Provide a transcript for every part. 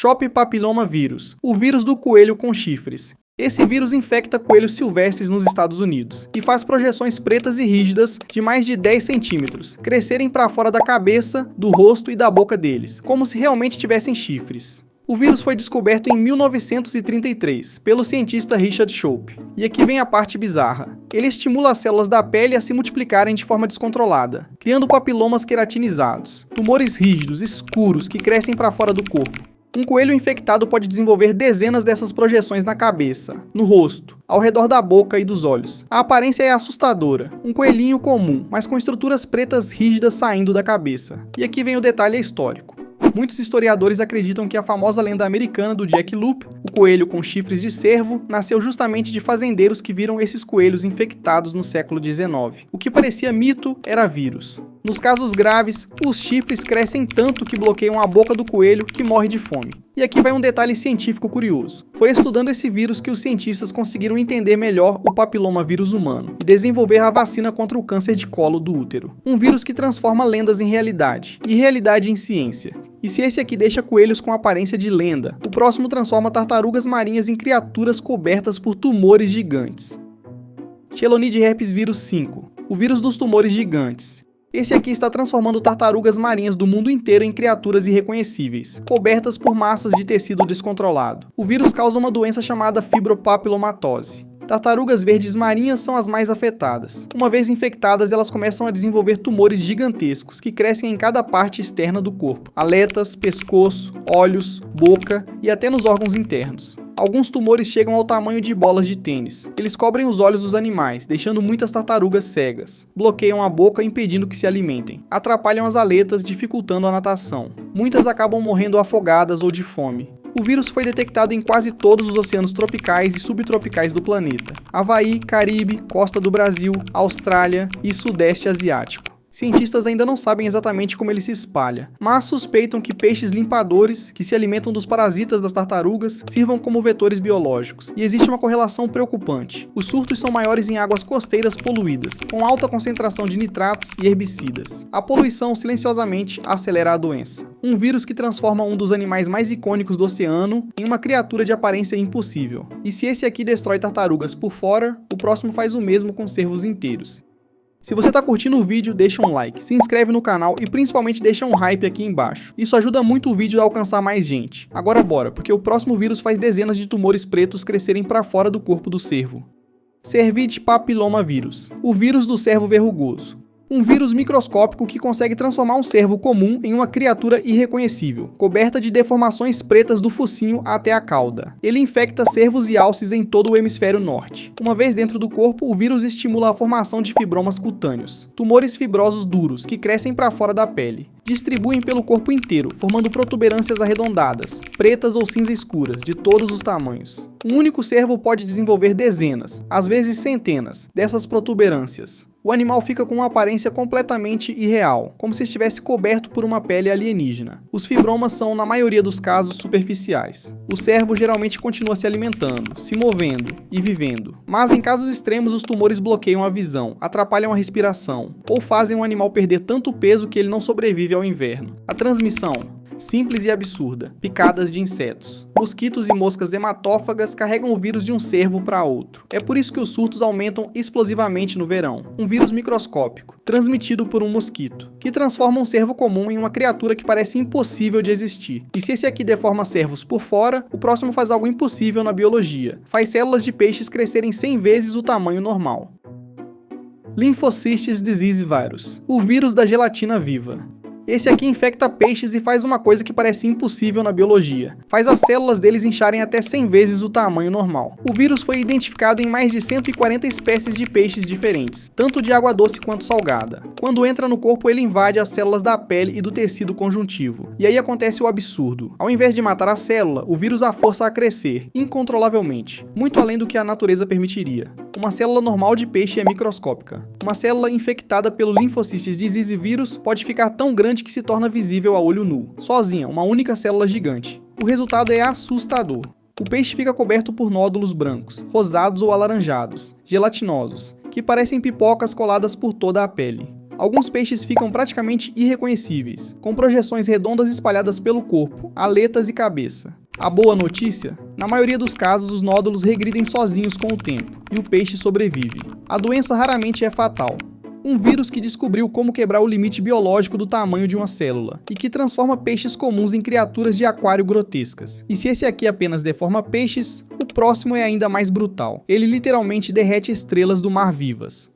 Shop Papilloma Vírus, o vírus do coelho com chifres. Esse vírus infecta coelhos silvestres nos Estados Unidos e faz projeções pretas e rígidas de mais de 10 centímetros crescerem para fora da cabeça, do rosto e da boca deles, como se realmente tivessem chifres. O vírus foi descoberto em 1933 pelo cientista Richard Shope. E aqui vem a parte bizarra. Ele estimula as células da pele a se multiplicarem de forma descontrolada, criando papilomas queratinizados, tumores rígidos, escuros, que crescem para fora do corpo. Um coelho infectado pode desenvolver dezenas dessas projeções na cabeça, no rosto, ao redor da boca e dos olhos. A aparência é assustadora, um coelhinho comum, mas com estruturas pretas rígidas saindo da cabeça. E aqui vem o detalhe histórico. Muitos historiadores acreditam que a famosa lenda americana do Jack Loup, o coelho com chifres de cervo, nasceu justamente de fazendeiros que viram esses coelhos infectados no século XIX. O que parecia mito era vírus. Nos casos graves, os chifres crescem tanto que bloqueiam a boca do coelho, que morre de fome. E aqui vai um detalhe científico curioso. Foi estudando esse vírus que os cientistas conseguiram entender melhor o papilomavírus humano e desenvolver a vacina contra o câncer de colo do útero. Um vírus que transforma lendas em realidade, e realidade em ciência. E se esse aqui deixa coelhos com aparência de lenda, o próximo transforma tartarugas marinhas em criaturas cobertas por tumores gigantes. Chelonide herpes vírus 5, o vírus dos tumores gigantes. Esse aqui está transformando tartarugas marinhas do mundo inteiro em criaturas irreconhecíveis, cobertas por massas de tecido descontrolado. O vírus causa uma doença chamada fibropapilomatose. Tartarugas verdes marinhas são as mais afetadas. Uma vez infectadas, elas começam a desenvolver tumores gigantescos que crescem em cada parte externa do corpo: aletas, pescoço, olhos, boca e até nos órgãos internos. Alguns tumores chegam ao tamanho de bolas de tênis. Eles cobrem os olhos dos animais, deixando muitas tartarugas cegas. Bloqueiam a boca, impedindo que se alimentem. Atrapalham as aletas, dificultando a natação. Muitas acabam morrendo afogadas ou de fome. O vírus foi detectado em quase todos os oceanos tropicais e subtropicais do planeta: Havaí, Caribe, costa do Brasil, Austrália e Sudeste Asiático. Cientistas ainda não sabem exatamente como ele se espalha, mas suspeitam que peixes limpadores, que se alimentam dos parasitas das tartarugas, sirvam como vetores biológicos. E existe uma correlação preocupante. Os surtos são maiores em águas costeiras poluídas, com alta concentração de nitratos e herbicidas. A poluição silenciosamente acelera a doença. Um vírus que transforma um dos animais mais icônicos do oceano em uma criatura de aparência impossível. E se esse aqui destrói tartarugas por fora, o próximo faz o mesmo com cervos inteiros. Se você está curtindo o vídeo, deixa um like, se inscreve no canal e principalmente deixa um hype aqui embaixo. Isso ajuda muito o vídeo a alcançar mais gente. Agora bora, porque o próximo vírus faz dezenas de tumores pretos crescerem para fora do corpo do cervo. Cervid papillomavírus, o vírus do cervo verrugoso. Um vírus microscópico que consegue transformar um cervo comum em uma criatura irreconhecível, coberta de deformações pretas do focinho até a cauda. Ele infecta cervos e alces em todo o hemisfério norte. Uma vez dentro do corpo, o vírus estimula a formação de fibromas cutâneos, tumores fibrosos duros que crescem para fora da pele. Distribuem pelo corpo inteiro, formando protuberâncias arredondadas, pretas ou cinza escuras, de todos os tamanhos. Um único cervo pode desenvolver dezenas, às vezes centenas, dessas protuberâncias. O animal fica com uma aparência completamente irreal, como se estivesse coberto por uma pele alienígena. Os fibromas são, na maioria dos casos, superficiais. O cervo geralmente continua se alimentando, se movendo e vivendo. Mas em casos extremos, os tumores bloqueiam a visão, atrapalham a respiração, ou fazem o animal perder tanto peso que ele não sobrevive ao inverno. A transmissão: simples e absurda. Picadas de insetos. Mosquitos e moscas hematófagas carregam o vírus de um cervo para outro. É por isso que os surtos aumentam explosivamente no verão. Um vírus microscópico, transmitido por um mosquito, que transforma um cervo comum em uma criatura que parece impossível de existir. E se esse aqui deforma cervos por fora, o próximo faz algo impossível na biologia. Faz células de peixes crescerem 100 vezes o tamanho normal. Lymphocysts disease virus, o vírus da gelatina viva. Esse aqui infecta peixes e faz uma coisa que parece impossível na biologia. Faz as células deles incharem até 100 vezes o tamanho normal. O vírus foi identificado em mais de 140 espécies de peixes diferentes, tanto de água doce quanto salgada. Quando entra no corpo, ele invade as células da pele e do tecido conjuntivo. E aí acontece o absurdo. Ao invés de matar a célula, o vírus a força a crescer, incontrolavelmente, muito além do que a natureza permitiria. Uma célula normal de peixe é microscópica. Uma célula infectada pelo Lymphocysts disease vírus pode ficar tão grande que se torna visível a olho nu, sozinha, uma única célula gigante. O resultado é assustador. O peixe fica coberto por nódulos brancos, rosados ou alaranjados, gelatinosos, que parecem pipocas coladas por toda a pele. alguns peixes ficam praticamente irreconhecíveis, com projeções redondas espalhadas pelo corpo, aletas e cabeça. A boa notícia? Na maioria dos casos, os nódulos regridem sozinhos com o tempo, e o peixe sobrevive. A doença raramente é fatal. Um vírus que descobriu como quebrar o limite biológico do tamanho de uma célula, e que transforma peixes comuns em criaturas de aquário grotescas. E se esse aqui apenas deforma peixes, o próximo é ainda mais brutal. Ele literalmente derrete estrelas do mar vivas.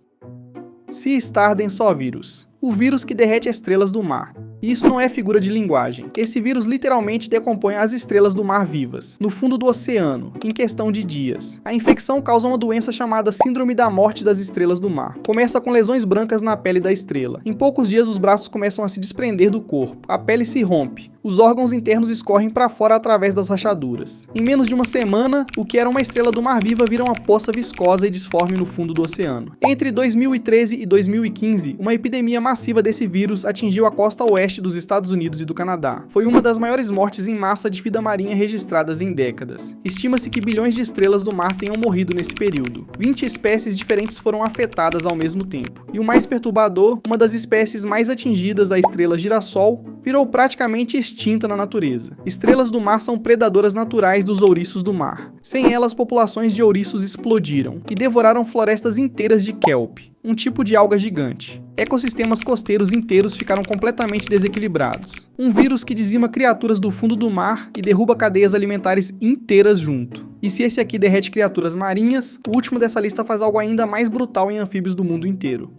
Sea Star Densovirus. O vírus que derrete estrelas do mar. E isso não é figura de linguagem. Esse vírus literalmente decompõe as estrelas do mar vivas, no fundo do oceano, em questão de dias. A infecção causa uma doença chamada Síndrome da Morte das Estrelas do Mar. Começa com lesões brancas na pele da estrela. Em poucos dias, os braços começam a se desprender do corpo. A pele se rompe. Os órgãos internos escorrem para fora através das rachaduras. Em menos de uma semana, o que era uma estrela do mar viva vira uma poça viscosa e disforme no fundo do oceano. Entre 2013 e 2015, uma epidemia massiva desse vírus atingiu a costa oeste dos Estados Unidos e do Canadá. Foi uma das maiores mortes em massa de vida marinha registradas em décadas. Estima-se que bilhões de estrelas do mar tenham morrido nesse período. 20 espécies diferentes foram afetadas ao mesmo tempo. E o mais perturbador, uma das espécies mais atingidas, a estrela girassol, virou praticamente extinta na natureza. Estrelas do mar são predadoras naturais dos ouriços do mar. Sem elas, populações de ouriços explodiram e devoraram florestas inteiras de kelp, um tipo de alga gigante. Ecossistemas costeiros inteiros ficaram completamente desequilibrados. Um vírus que dizima criaturas do fundo do mar e derruba cadeias alimentares inteiras junto. E se esse aqui derrete criaturas marinhas, o último dessa lista faz algo ainda mais brutal em anfíbios do mundo inteiro.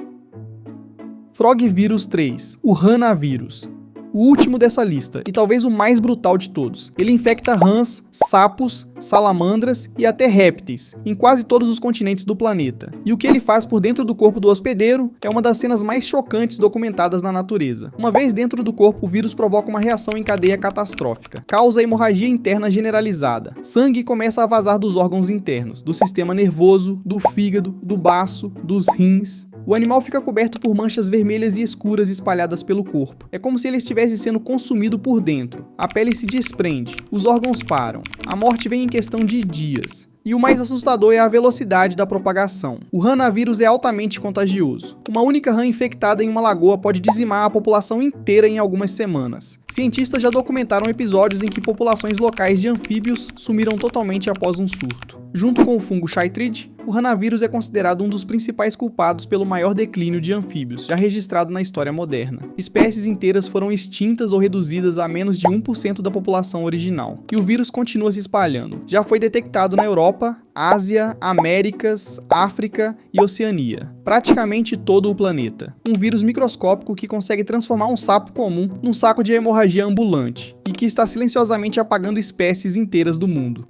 Frogvírus 3, o Hanavírus. O último dessa lista, e talvez o mais brutal de todos. Ele infecta rãs, sapos, salamandras e até répteis, em quase todos os continentes do planeta. E o que ele faz por dentro do corpo do hospedeiro é uma das cenas mais chocantes documentadas na natureza. Uma vez dentro do corpo, o vírus provoca uma reação em cadeia catastrófica. Causa hemorragia interna generalizada. Sangue começa a vazar dos órgãos internos, do sistema nervoso, do fígado, do baço, dos rins. O animal fica coberto por manchas vermelhas e escuras espalhadas pelo corpo. É como se ele estivesse sendo consumido por dentro. A pele se desprende, os órgãos param. A morte vem em questão de dias. E o mais assustador é a velocidade da propagação. O Hanavírus é altamente contagioso. Uma única rã infectada em uma lagoa pode dizimar a população inteira em algumas semanas. Cientistas já documentaram episódios em que populações locais de anfíbios sumiram totalmente após um surto. Junto com o fungo Chytrid, o Hanavírus é considerado um dos principais culpados pelo maior declínio de anfíbios já registrado na história moderna. Espécies inteiras foram extintas ou reduzidas a menos de 1% da população original. E o vírus continua se espalhando. Já foi detectado na Europa, Ásia, Américas, África e Oceania. Praticamente todo o planeta. Um vírus microscópico que consegue transformar um sapo comum num saco de hemorragia ambulante e que está silenciosamente apagando espécies inteiras do mundo.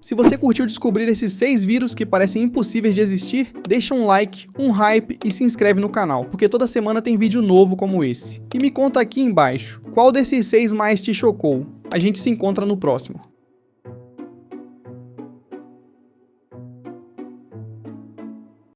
Se você curtiu descobrir esses 6 vírus que parecem impossíveis de existir, deixa um like, um hype e se inscreve no canal, porque toda semana tem vídeo novo como esse. E me conta aqui embaixo, qual desses 6 mais te chocou? A gente se encontra no próximo.